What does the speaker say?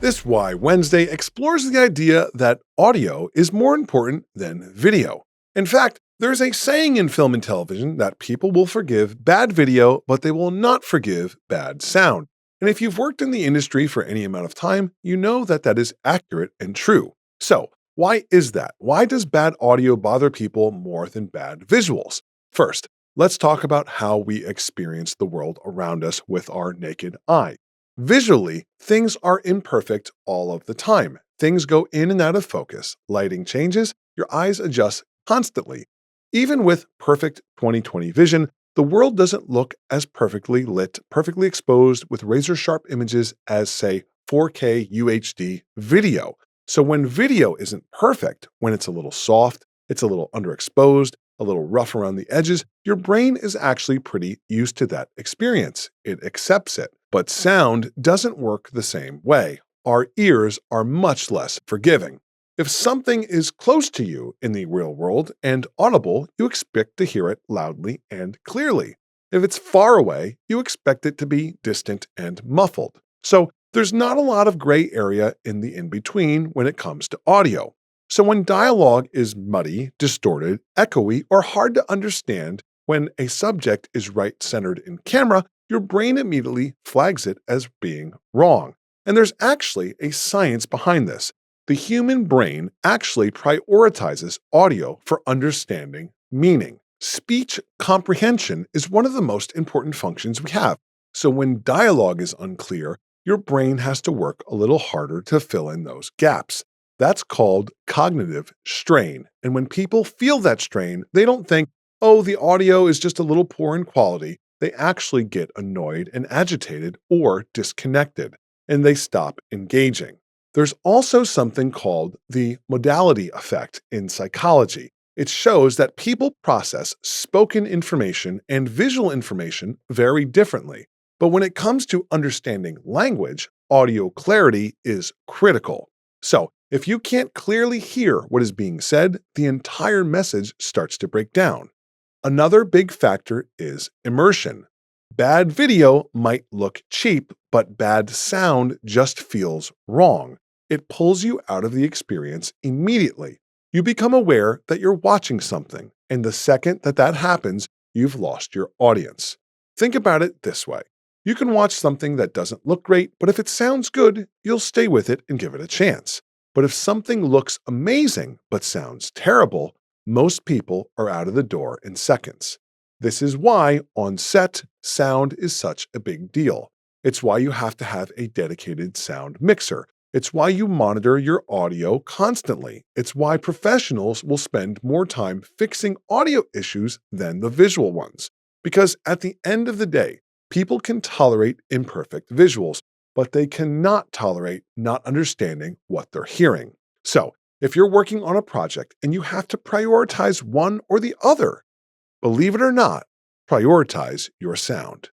This Why Wednesday explores the idea that audio is more important than video. In fact, there's a saying in film and television that people will forgive bad video, but they will not forgive bad sound. And if you've worked in the industry for any amount of time, you know that that is accurate and true. So, why is that? Why does bad audio bother people more than bad visuals? First, let's talk about how we experience the world around us with our naked eye. Visually, things are imperfect all of the time. Things go in and out of focus, lighting changes, your eyes adjust constantly. Even with perfect 20/20 vision, the world doesn't look as perfectly lit, perfectly exposed with razor-sharp images as, say, 4K UHD video. So when video isn't perfect, when it's a little soft, it's a little underexposed, a little rough around the edges, your brain is actually pretty used to that experience. It accepts it. But sound doesn't work the same way. Our ears are much less forgiving. If something is close to you in the real world and audible, you expect to hear it loudly and clearly. If it's far away, you expect it to be distant and muffled. So there's not a lot of gray area in the in-between when it comes to audio. So when dialogue is muddy, distorted, echoey, or hard to understand, when a subject is right-centered in camera, your brain immediately flags it as being wrong. And there's actually a science behind this. The human brain actually prioritizes audio for understanding meaning. Speech comprehension is one of the most important functions we have. So when dialogue is unclear, your brain has to work a little harder to fill in those gaps. That's called cognitive strain. And when people feel that strain, they don't think, oh, the audio is just a little poor in quality. They actually get annoyed and agitated or disconnected, and they stop engaging. There's also something called the modality effect in psychology. It shows that people process spoken information and visual information very differently. But when it comes to understanding language, audio clarity is critical. So, if you can't clearly hear what is being said, the entire message starts to break down. Another big factor is immersion. Bad video might look cheap, but bad sound just feels wrong. It pulls you out of the experience immediately. You become aware that you're watching something, and the second that that happens, you've lost your audience. Think about it this way. You can watch something that doesn't look great, but if it sounds good, you'll stay with it and give it a chance. But if something looks amazing but sounds terrible, most people are out of the door in seconds. This is why, on set, sound is such a big deal. It's why you have to have a dedicated sound mixer. It's why you monitor your audio constantly. It's why professionals will spend more time fixing audio issues than the visual ones. Because at the end of the day, people can tolerate imperfect visuals, but they cannot tolerate not understanding what they're hearing. So, if you're working on a project and you have to prioritize one or the other, believe it or not, prioritize your sound.